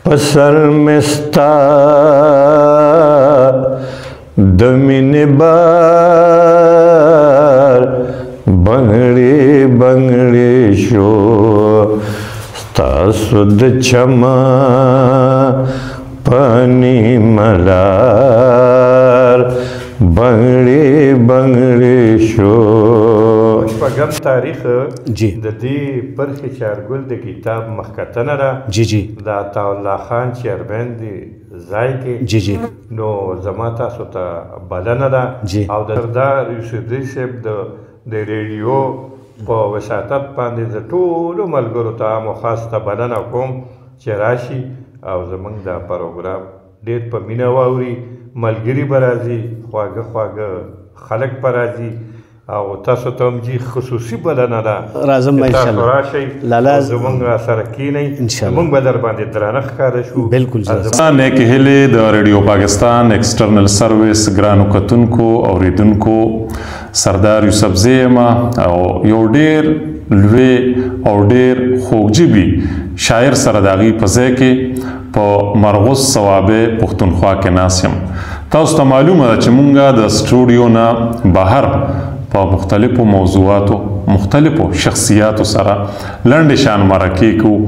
پسر مستا دمین بار بنگڑی بنگڑی شو ستاسو د چما پانی ملار بنگڑی بنگڑی شو. شپږم تاریخ د دې برخې چارګل د کتاب مخکتنه ده د عطاالله خان چیرمین دی ځای کې نو زما تاسو ته بلنه ده او د سردار یوسفزي صاحب د ریډیو په وساطت باندې د ټولو ملګرو ته عام او خاص ته بلنه کوم چې راشي او زموږ دا پروګرام ډېر په مینه واوري. ملګري به راځي، خواږه خواږه خلک به راځي او تاسو ته هم جي خصوصي بلنه ده راځم تاسو راشئ زموږ سره کښېنئ موږ به در باندې درانه ښکاره شو. بالکل نیکې هیلې د ریډیو پاکستان ایکسټرنل سروس ګرانو کتونکو اوریدونکو سردار یوسفزي یم او یو ډېر لوی او ډېر خوږجیبي شاعر سره د هغې په ځای کې په مرغوز صوابع پښتونخوا کې ناست یم. تاسو ته معلومه ده چې مونږ د سټوډیو نه بهر په مختلفو موضوعاتو مختلفو شخصیاتو سره لنډې شان مرکې کوو،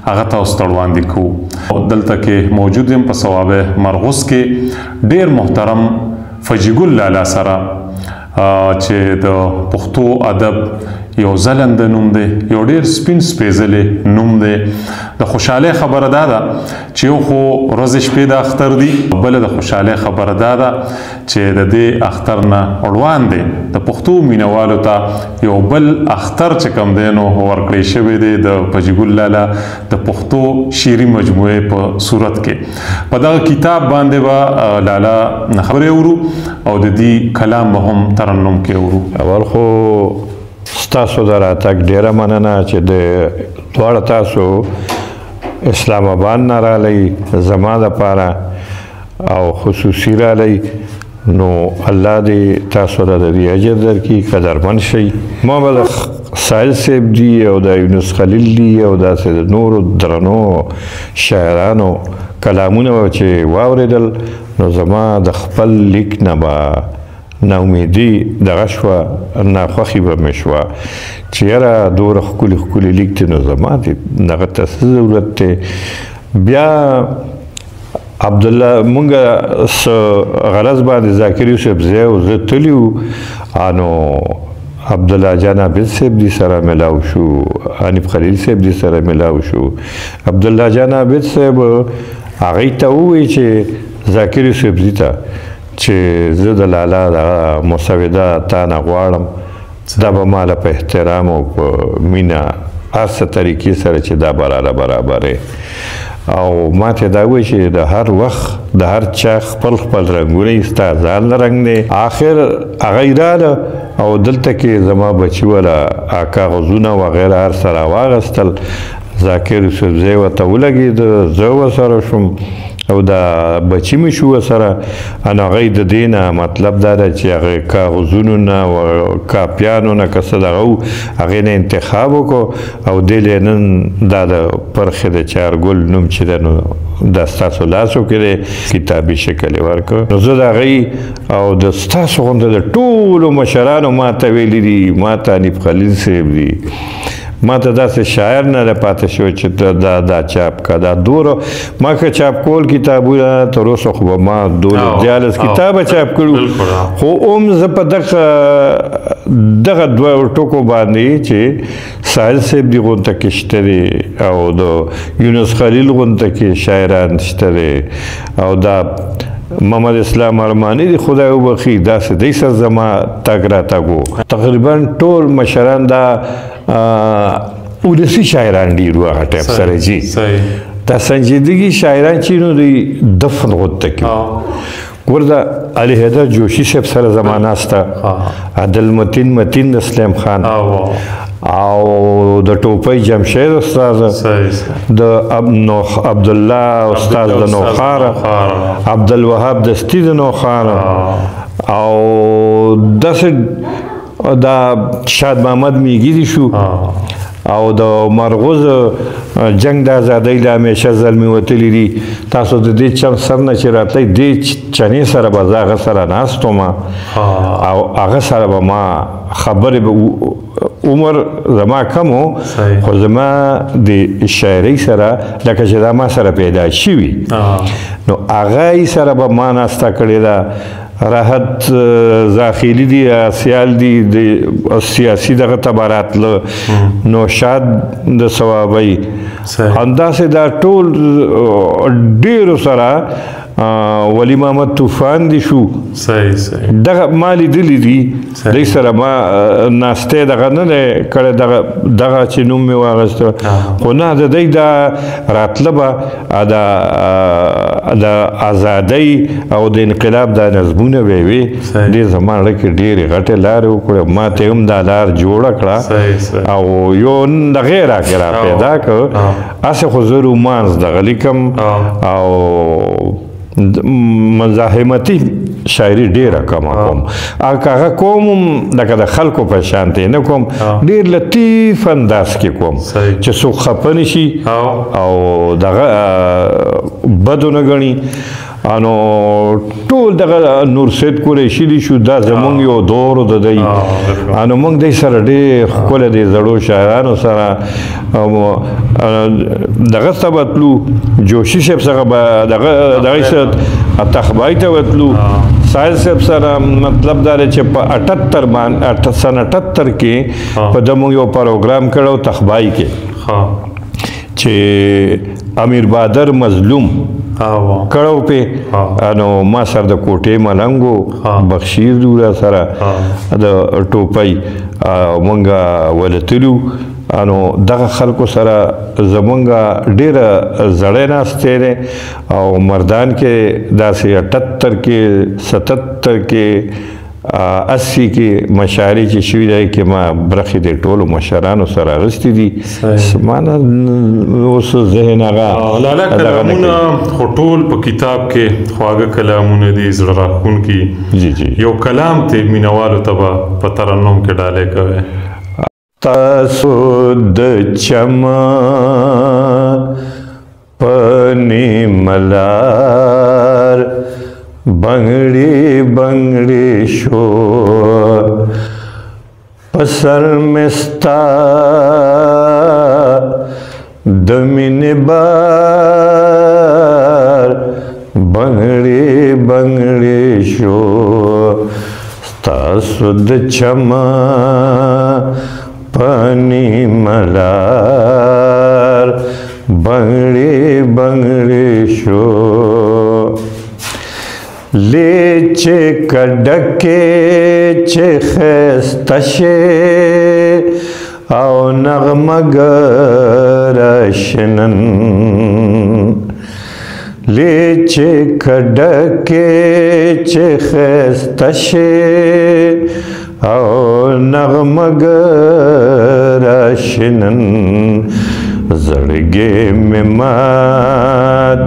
هغه تاسو ته وړاندې کوو. دلته کې موجود یم په صوابع مرغوز کې ډېر محترم فجیګل لالا سره چې د پښتو ادب یو ځلنده نوم دی، یو ډېر سپین سپېڅلی نوم دی. د خوشحالۍ خبره دا ده چې یو خو ورځې شپې د اختر دي، بله د خوشحالۍ خبره دا ده چې د دې اختر نه اړوان دی د پښتو مینوالو ته یو بل اختر چې کوم دی نو ورکړی شوی دی د فجیګل لالا د پښتو شعري مجموعې په صورت کې. په دغه کتاب باندې به لالا خبرې اورو او د دې کلام به هم ترنم کې اورو. اول خو ستاسو د راتګ ډېره مننه چې د دواړه تاسو اسلام آباد نه رالی زما دپاره او خصوصي رالی نو الله دې تاسو له د دې اجر درکړي، قدرمن شئ. ما به د سایل صاحب دي او د یونس خلیل دي او داسې د نورو درنو شاعرانو کلامونه به چې واورېدل نو زما د خپل لیک نه به ناامیدي دغه شوه، ناخوښي به مې شوه چې یاره دومره ښکلي ښکلي لیک دی نو زما دې دغه ته څه ضرورت دی. بیا عبدالله مونږ څه غرض باندې ذاکر یوسف زی او زه تللي وو نو عبدالله جان عابد صاحب دي سره ملاو شو، حنیف خلیل صاحب دي سره ملاو شو. عبدالله جان عابد صاحب هغوی ته ووایي چې ذاکر یوسفزي ته چې زه د لالا دغه مسوده تا نه غواړم، دا به ماله په احترام او په مینه هر څه طریقې سره چې دا به راله برابرې. او ما ته دا وایي چې د هر وخت د هر چا خپل خپل رنګونه یې ستا ځان رنګ دی. آخر هغه یې راله او دلته کې زما بچي وله کاغذونه وغیره هر څه راواغېستل. ذاکر یوسفزی ورته ولګېده، زه ورسره شوم او دا بچی مې شو ورسره. نو هغوی د دې نه مطلب دا ده چې هغې کاغذونو نه کاپیانو نه که څه دغه و هغې نه انتخاب وکړو او دې له نن دا د پرخې د چارګل نوم چې دی نو دا ستاسو لاسو کې دی کتابي شکل یې ورکړ. نو زه د هغوی او د ستاسو غونډه د ټولو مشرانو ما ته ویلي دي، ما ته حنیف خلیل صاحب دي، ما ته داسې شاعر نه دی پاتې شوی چې دا چاپ که دا دوره ما که چاپ کول کتابونه تر اوسه خو به ما 12 کتابه چاپ کړو خو هم زه په دغه دوه ټکو باندې چې ساحل صاحب دي غونته کې شته دی او د یونس خلیل غونته کې شاعران شته دی او دا محمد اسلام ارمانی دی خدای وبخي داسې دی سر زما تګ راتګ و. تقریبا ټول مشران دا ولسي شاعران ډېر وو هغه ټایم سره جي دا سنجیدګي شاعران چې نو دوی دفن غوته کې ګور دا علي حیدر جوشي صاحب سره زما ناسته، عبدالمتین متین اسلام خان او د ټوپۍ جمشید استاد، د عبدالله استاد د نوخاره، عبدالوهاب دستی د نوخاره او داسې دا شاد محمد میګي دي شو او د مرغوز جنگ د ازادۍ له همیشه زلمي وتلي دي تاسو د دې چم سر نه چې راتلی دې چنې سره به زه هغه سره ناست وم او هغه سره به ما خبرې به عمر زما کم و خو زما د شاعرۍ سره لکه چې دا ما سره پیدا شوي نو هغه سره به ما ناسته کړې ده راحت زاخیلی دی سیال دی د سیاسي دغه تبارات له نوشاد د ثوابۍ همداسې دا ټول ډېرو سره ولی محمد طوفان دی شو دغه ما لیدلي دي دوی سره ما ناستې دغه نه دی کړی دغه چې نوم مې واخیسته خو نه د دوی دا راتله به د ازادۍ او د انقلاب دا نظمونه به وي دې زما زړه کې ډېرې غټې لارې وکړې ما ته هم دا لار جوړه کړه او یو دغې راکې را پیدا کړ هسې خو زه رومانس دغه لیکم او مزاحمتي شاعري ډېره کمه کوم هغه کوم لکه د خلکو په شانتې نه کوم ډېر لطیف انداز کې کوم چې څوک خفه نه شي او دغه بد ونه ګڼي نو ټول دغه نور سید قریشي دی شو دا زمونږ یو دور د دی نو موږ دی سره ډېر ښکلی دی زړو شاعرانو سره دغه ته به تلو جوشي صاحب څخه به دغه سره تخبای ته به تلو سایل صاحب سره مطلب دا دی چې په 78 سن 78 کې په ده موږ یو پروګرام کړی و تخبای کې چې امیر بادر مظلوم کړو په نو ما سره د کوټې ملنګ و بخشیر دوره سره د ټوپۍ مونږ ولتلو نو دغه خلکو سره زمونږ ډېره زړې ناستې دی او مردان کې داسې 78 کې 77 کې 80 کې مشاعرې چې شوي دی کې ما برخې د ټولو مشرانو سره اخیستې دي مانه اوس ذهن هغه لالا کلامونه خو ټول په کتاب کې خواږه کلامونه دي زړه راښکونکي یو کلام ته مینوالو ته به په ترنم کې ډالۍ کوئ تاسو د چمن په نیملار بنگڑی بنگڑی شو پسر مستا دمین بار بنگڑی بنگڑی شو ستاسو د چما پانی ملار بنگڑی بنگڑی شو لیچے کڈکے چے خستشے او نغمگر شنن لیچے کڈکے چے خستشے او نغمگر شنن زڑگے میں مات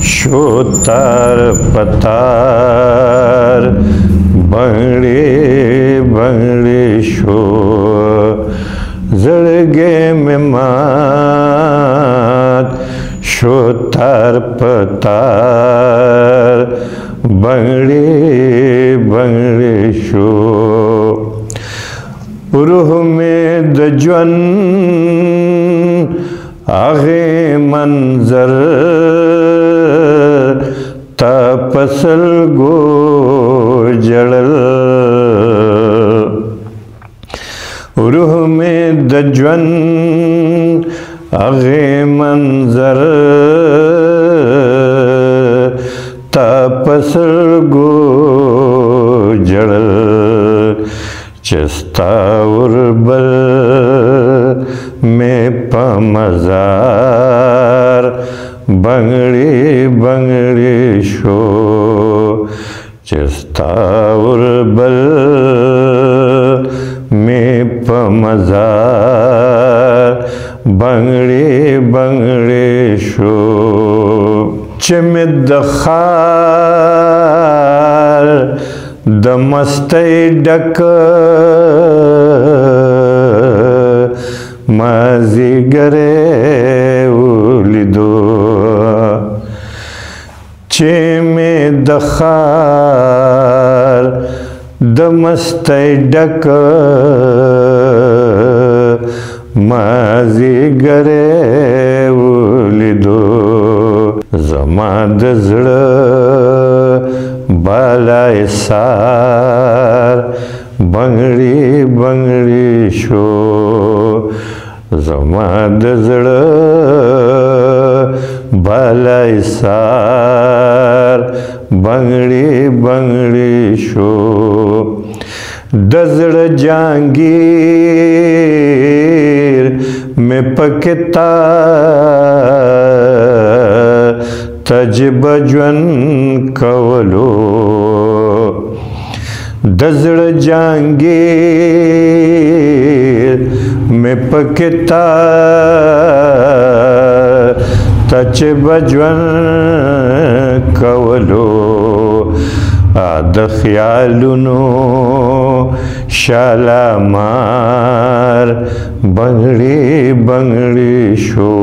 شو تار پتار بنگڑی بنگڑی شو زڑگے میں مات شو تار پتار بنگڑی بنگڑی شو روح میں دجون آغے منظر تا پسل گو جڑل روح میں دجون آغے منظر تا پسل گو جڑل چستا وربل میں پمزار بنگڑی بنگڑی شو چستا وربل میں پمزار بنگڑی بنگڑی شو چمد دخار دمستی ڈک مازیګری ولیدو چې مې د ښار د مستی ډک مازیګری ولیدو زما د زړه بالای سار بنګړي بنګړي شو زما د زړه بالای سار بنګړي بنګړي شو د زړه جانګیر مې پکې تا تجربه ژوند کولو د زړه جانګیر مې پکې تا تجربه ژوند کولو د خیالونو شالمار بنګړي بنګړي شو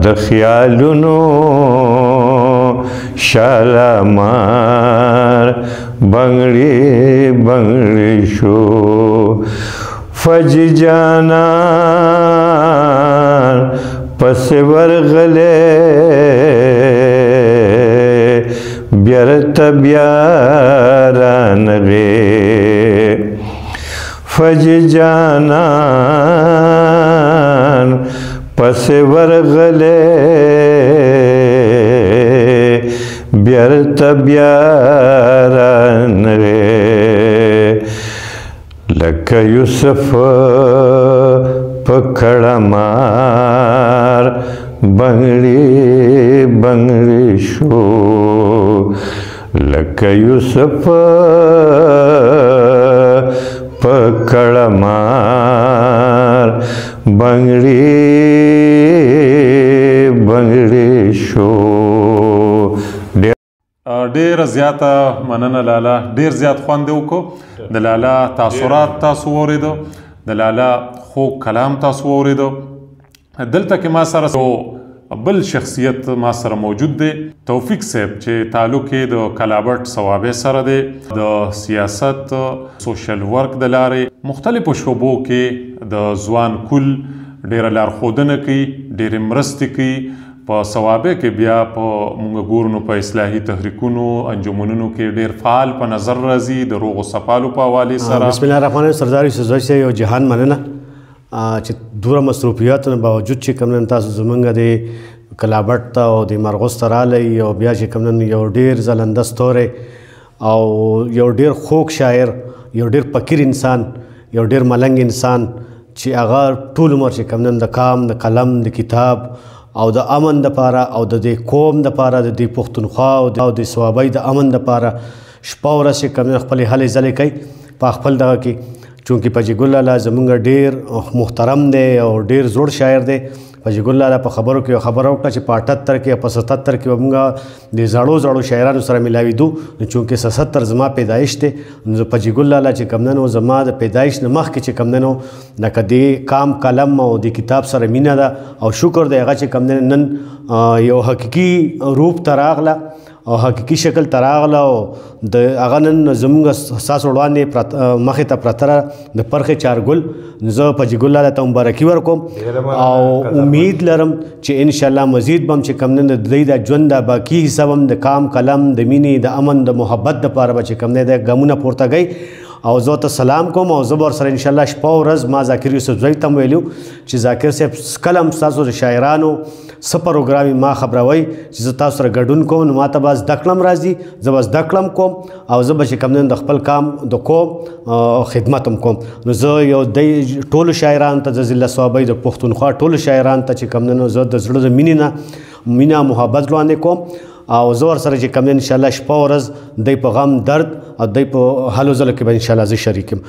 د خیالونو شالمار بنګړي بنګړي شو فج جانان پس ورغلې بیرته بیا رانغې فج جانان پس ورغلې بیرته بیا رانغې لکه یوسف په کړمار بنګړي بنګړي شو لکه یوسف په کړمار بنګړي بنګړي شو ډېره زیاته مننه لالا ډېر زیات خوند یې وکړو د لالا تاثرات تاسو واورېدو د لالا خوږ کلام تاسو واورېدو دلته کې ما سره بل شخصیت ما سره موجود دی توفیق صاحب چې تعلق یې د کلابرټ صوابع سره دی د سیاست سوشل ورک د لارې مختلفو شعبو کې د ځوان کل ډېره لارښودنه کوي ډېرې مرستې کوي په صوابع کې بیا په موږ ګورو نو په اصلاحي تحریکونو انجمنونو کې ډېر فعال په نظر راځي د روغو صفالو په حوالې سره بسم الله الرحمن الرحیم سردار یوسفزی صاحب یو جهان مننه چې دوره مصروفیاتو نه باوجود چې کوم نن تاسو زمونږ د کلابرټ ته او د مرغوز ته رالی او بیا چې کوم نن یو ډېر ځلنده ستوری او یو ډېر خوږ شاعر یو ډېر فقیر انسان یو ډېر ملنګ انسان چې هغه ټول عمر چې کوم نن د کام د قلم د کتاب او د امن دپاره او د دې قوم دپاره د دې پښتونخوا او د صوابۍ د امن دپاره شپه ورځ چې کوم خپلې هلې ځلې کوي په خپل دغه کې چونکې پجي ګل لالا زمونږ ډېر محترم دی او ډېر زوړ شاعر دی پجي ګل لالا په خبرو کې خبره وکړه چې په 78 کې په 77 کې به موږ د زړو زړو شاعرانو سره ملاوېدو چونکې 77 زما پیدایش دی نو پجي ګل لالا چې کوم نن زما د پیدایش نه مخکې چې کوم نن لکه د کام قلم او د کتاب سره مینه ده او شکر دی هغه چې کوم نن یو حقیقي روپ ته راغله او حقیقي شکل ته راغله او د هغه نن زموږ ستاسو وړاندې مخې ته پرته د پرخې چارګل زه پجي ګل لالا ته مبارکي ورکوم او امید لرم چې انشاءالله مزید به هم چې کوم نن د دوی د ژوند د باقي حصه هم د کام قلم د مینې د امن د محبت دپاره به چې کوم دی د ګامونه پورته کوي او زه ته سلام کوم او زه به ورسره انشاءالله شپه ورځ ما ذاکر یوسفزی ته هم ویلي چې ذاکر صاحب کله هم ستاسو د شاعرانو څه پروګرام ما خبروئ چې زه تاسو سره ګډون کوم نو ما ته به زده کړم راځي زه به زده کړم کوم او زه به چې کوم نن د خپل کام د قوم خدمت هم کوم نو زه یو د ټولو شاعرانو ته د ضلع صوابۍ د پښتونخوا ټولو شاعرانو ته چې کوم نن زه د زړه د مینې نه مینه محبت وړاندې کوم او زه ورسره چې کوم انشاءالله شپه ورځ دی په غم درد او دی په هلو ځلو کې به انشاءالله زه شریک یم